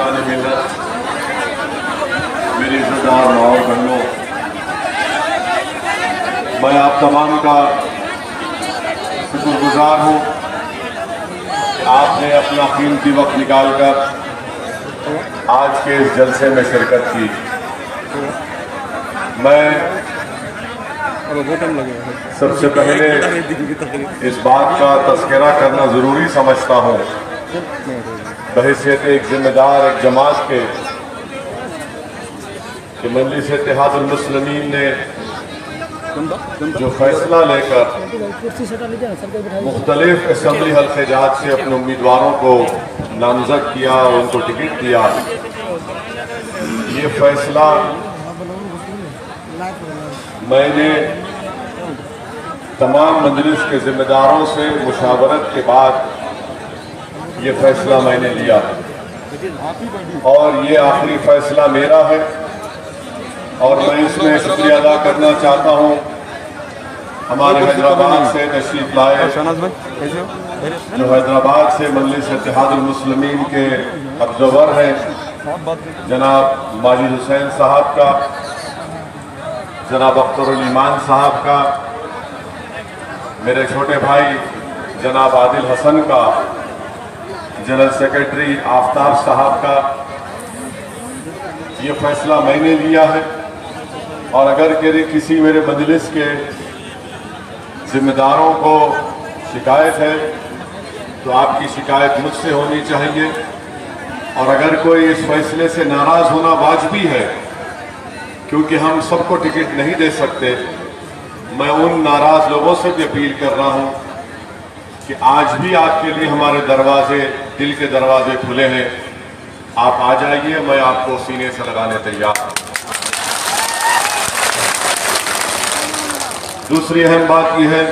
बुजुर्गान मिल्लत, मेरी इज़्ज़तदार माँ और बहनों, मैं आप तमाम का शुक्रगुजार हूँ। आपने अपना कीमती वक्त निकालकर आज के इस जलसे में शिरकत की। मैं सबसे पहले इस बात का तज़किरा करना ज़रूरी समझता हूँ बहैसियत एक जिम्मेदार एक जमात के कि मजलिस इत्तेहादुल मुस्लिमीन ने जो फैसला लेकर मुख्तलिफ असम्बली हल्क़े-जात से अपने उम्मीदवारों को नामजद किया और उनको टिकट दिया, ये फैसला मैंने तमाम मजलिस के जिम्मेदारों से मुशावरत के बाद ये फैसला मैंने लिया और ये आखिरी फैसला मेरा है। और मैं इसमें शुक्रिया अदा करना चाहता हूँ हमारे हैदराबाद से तशरीफ लाए, जो हैदराबाद से मजलिस इत्तेहादुल मुस्लिमीन के ऑब्जर्वर हैं, जनाब माजिद हुसैन साहब का, जनाब अख्तरुल ईमान साहब का, मेरे छोटे भाई जनाब आदिल हसन का, जनरल सेक्रेटरी आफ्ताब साहब का। ये फैसला मैंने लिया है और अगर किसी मेरे मजलिस के जिम्मेदारों को शिकायत है तो आपकी शिकायत मुझसे होनी चाहिए, और अगर कोई इस फैसले से नाराज़ होना वाजिबी है क्योंकि हम सबको टिकट नहीं दे सकते, मैं उन नाराज़ लोगों से भी अपील कर रहा हूं कि आज भी आपके लिए हमारे दरवाजे, दिल के दरवाजे खुले हैं। आप आ जाइए, मैं आपको सीने से लगाने तैयार हूं। दूसरी अहम बात यह है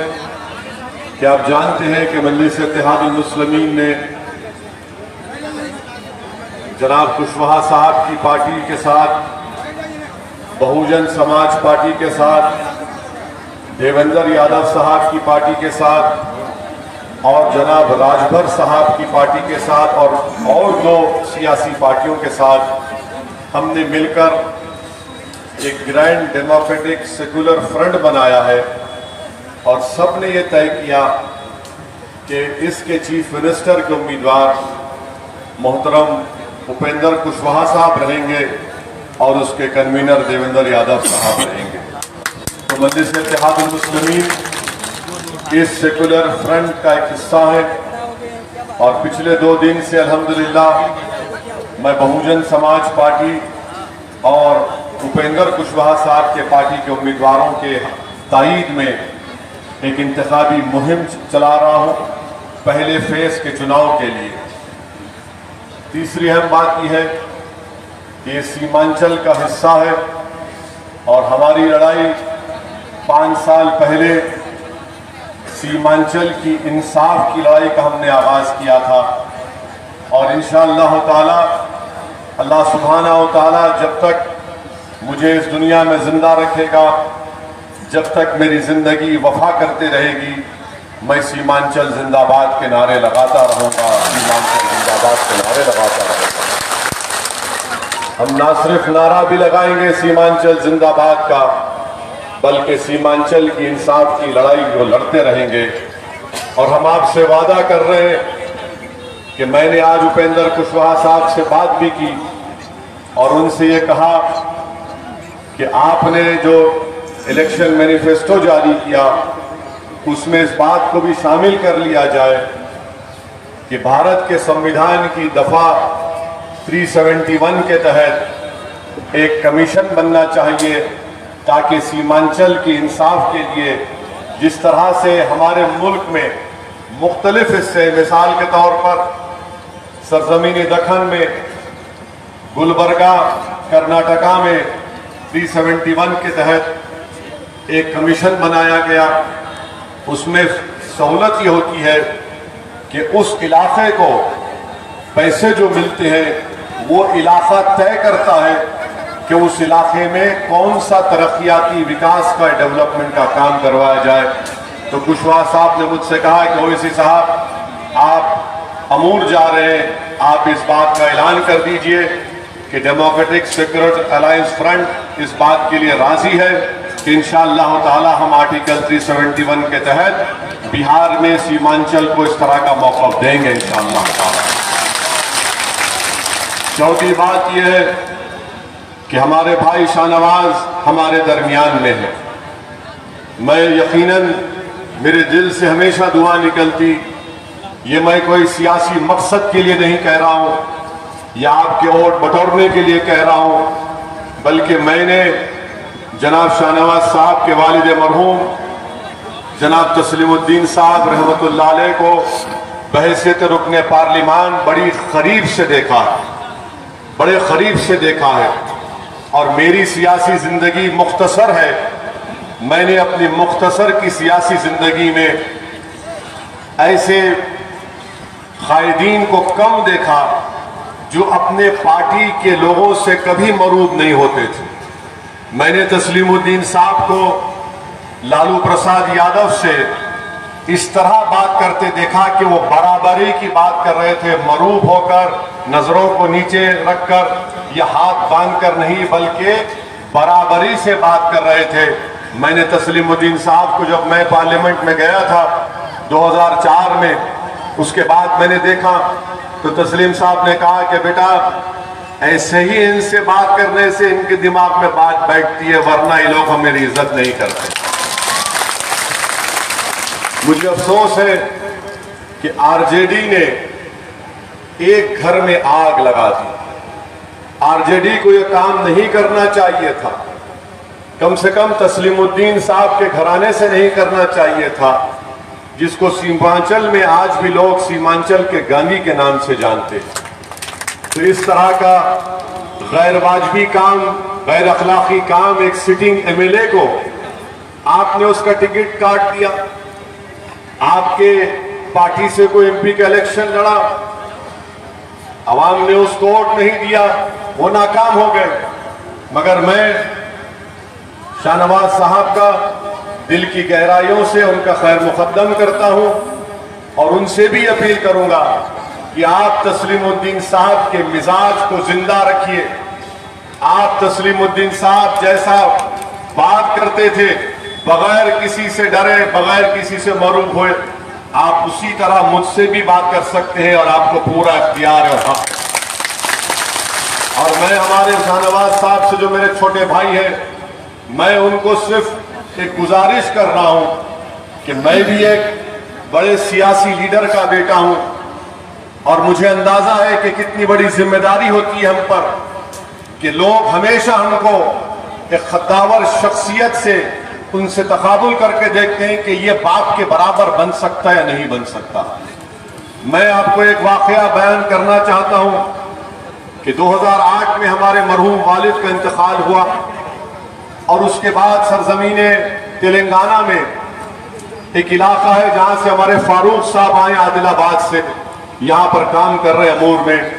कि आप जानते हैं कि मजलिस इत्तेहादुल मुस्लिमीन ने जनाब कुशवाहा साहब की पार्टी के साथ, बहुजन समाज पार्टी के साथ, देवेंद्र यादव साहब की पार्टी के साथ और जनाब राजभर साहब की पार्टी के साथ और दो सियासी पार्टियों के साथ हमने मिलकर एक ग्रैंड डेमोक्रेटिक सेकुलर फ्रंट बनाया है और सब ने ये तय किया कि इसके चीफ मिनिस्टर के उम्मीदवार मोहतरम उपेंद्र कुशवाहा साहब रहेंगे और उसके कन्वीनर देवेंद्र यादव साहब रहेंगे। तो मजलिस इत्तेहादुल मुस्लिमीन इस सेकुलर फ्रंट का एक हिस्सा है और पिछले 2 दिन से अल्हम्दुलिल्लाह मैं बहुजन समाज पार्टी और उपेंद्र कुशवाहा साहब के पार्टी के उम्मीदवारों के तायीद में एक इंतखाबी मुहिम चला रहा हूं पहले फेज के चुनाव के लिए। तीसरी अहम बात यह है कि ये सीमांचल का हिस्सा है और हमारी लड़ाई 5 साल पहले सीमांचल की इंसाफ की लड़ाई का हमने आगाज किया था और इंशाअल्लाह ताला अल्लाह सुब्हानहू व तआला जब तक मुझे इस दुनिया में जिंदा रखेगा, जब तक मेरी जिंदगी वफा करते रहेगी, मैं सीमांचल जिंदाबाद के नारे लगाता रहूंगा, सीमांचल जिंदाबाद के नारे लगाता रहूंगा। हम ना सिर्फ नारा भी लगाएंगे सीमांचल जिंदाबाद का, बल्कि सीमांचल की इंसाफ की लड़ाई को लड़ते रहेंगे। और हम आपसे वादा कर रहे हैं कि मैंने आज उपेंद्र कुशवाहा साहब से बात भी की और उनसे ये कहा कि आपने जो इलेक्शन मैनिफेस्टो जारी किया उसमें इस बात को भी शामिल कर लिया जाए कि भारत के संविधान की दफा 371 के तहत एक कमीशन बनना चाहिए ताकि सीमांचल की इंसाफ के लिए जिस तरह से हमारे मुल्क में मुख्तलिफ हिस्से, मिसाल के तौर पर सरजमीन दक्कन में, गुलबर्गा कर्नाटका में 371 के तहत एक कमीशन बनाया गया, उसमें सहूलत ये होती है कि उस इलाके को पैसे जो मिलते हैं वो इलाका तय करता है कि उस इलाके में कौन सा तरक्याती विकास का, डेवलपमेंट का काम करवाया जाए। तो कुशवाहा साहब ने मुझसे कहा कि ओवैसी साहब आप अमूर जा रहे हैं, आप इस बात का ऐलान कर दीजिए कि डेमोक्रेटिक सेक्युलर अलायंस फ्रंट इस बात के लिए राजी है कि इंशाअल्लाह ताला हम आर्टिकल 371 के तहत बिहार में सीमांचल को इस तरह का मौका देंगे इंशाअल्लाह ताला। चौथी बात यह है कि हमारे भाई शाहनवाज हमारे दरमियान में है। मैं यकीनन मेरे दिल से हमेशा दुआ निकलती, ये मैं कोई सियासी मकसद के लिए नहीं कह रहा हूं या आपके वोट बटोरने के लिए कह रहा हूं, बल्कि मैंने जनाब शाहनवाज साहब के वालिद मरहूम जनाब तस्लीमुद्दीन साहब रहमतुल्लाह अलैह को बहैसियत रुकने पार्लिमान बड़ी करीब से देखा है, बड़े करीब से देखा है। और मेरी सियासी जिंदगी मुख्तसर है। मैंने अपनी मुख्तसर की सियासी जिंदगी में ऐसे कायदीन को कम देखा जो अपने पार्टी के लोगों से कभी मरूब नहीं होते थे। मैंने तस्लीमुद्दीन साहब को लालू प्रसाद यादव से इस तरह बात करते देखा कि वो बराबरी की बात कर रहे थे, मरूब होकर, नजरों को नीचे रखकर या हाथ बांधकर नहीं, बल्कि बराबरी से बात कर रहे थे। मैंने तस्लीमुद्दीन साहब को जब मैं पार्लियामेंट में गया था 2004 में, उसके बाद मैंने देखा तो तस्लीम साहब ने कहा कि बेटा ऐसे ही इनसे बात करने से इनके दिमाग में बात बैठती है, वरना ये लोग हम मेरी इज्जत नहीं करते। मुझे अफसोस है कि आरजेडी ने एक घर में आग लगा दी। आरजेडी को यह काम नहीं करना चाहिए था, कम से कम तस्लीमुद्दीन साहब के घराने से नहीं करना चाहिए था, जिसको सीमांचल में आज भी लोग सीमांचल के गांधी के नाम से जानते हैं। तो इस तरह का गैर वाजबी काम, गैर अखलाकी काम एक सिटिंग एमएलए को आपने उसका टिकट काट दिया, आपके पार्टी से कोई एमपी का इलेक्शन लड़ा, अवाम ने उसको वोट नहीं दिया, वो नाकाम हो गए। मगर मैं शाहनवाज साहब का दिल की गहराइयों से उनका खैर मुकद्दम करता हूं और उनसे भी अपील करूंगा कि आप तस्लीमुद्दीन साहब के मिजाज को जिंदा रखिए। आप तस्लीमुद्दीन साहब जैसा बात करते थे, बगैर किसी से डरे, बगैर किसी से मरूब हुए, आप उसी तरह मुझसे भी बात कर सकते हैं और आपको पूरा इख्तियार है। और मैं हमारे शाहनवाज साहब से, जो मेरे छोटे भाई हैं, मैं उनको सिर्फ एक गुजारिश कर रहा हूं कि मैं भी एक बड़े सियासी लीडर का बेटा हूं और मुझे अंदाजा है कि कितनी बड़ी जिम्मेदारी होती है हम पर कि लोग हमेशा हमको एक खद्दावर शख्सियत से उनसे तकाबुल करके देखते हैं कि ये बाप के बराबर बन सकता है या नहीं बन सकता। मैं आपको एक वाकया बयान करना चाहता हूं कि 2008 में हमारे मरहूम वालिद का इंतकाल हुआ और उसके बाद सरजमीने तेलंगाना में एक इलाका है जहां से हमारे फारूक साहब आए आदिलाबाद से, यहां पर काम कर रहे अमूर में।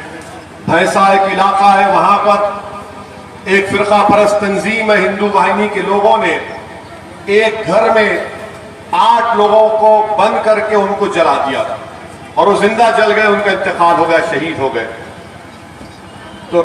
भैंसा एक इलाका है, वहां पर एक फिरका परस्त तंजीम है, हिंदू वाहिनी के लोगों ने एक घर में 8 लोगों को बंद करके उनको जला दिया था और वो जिंदा जल गए, उनका इंतकाल हो गया, शहीद हो गए।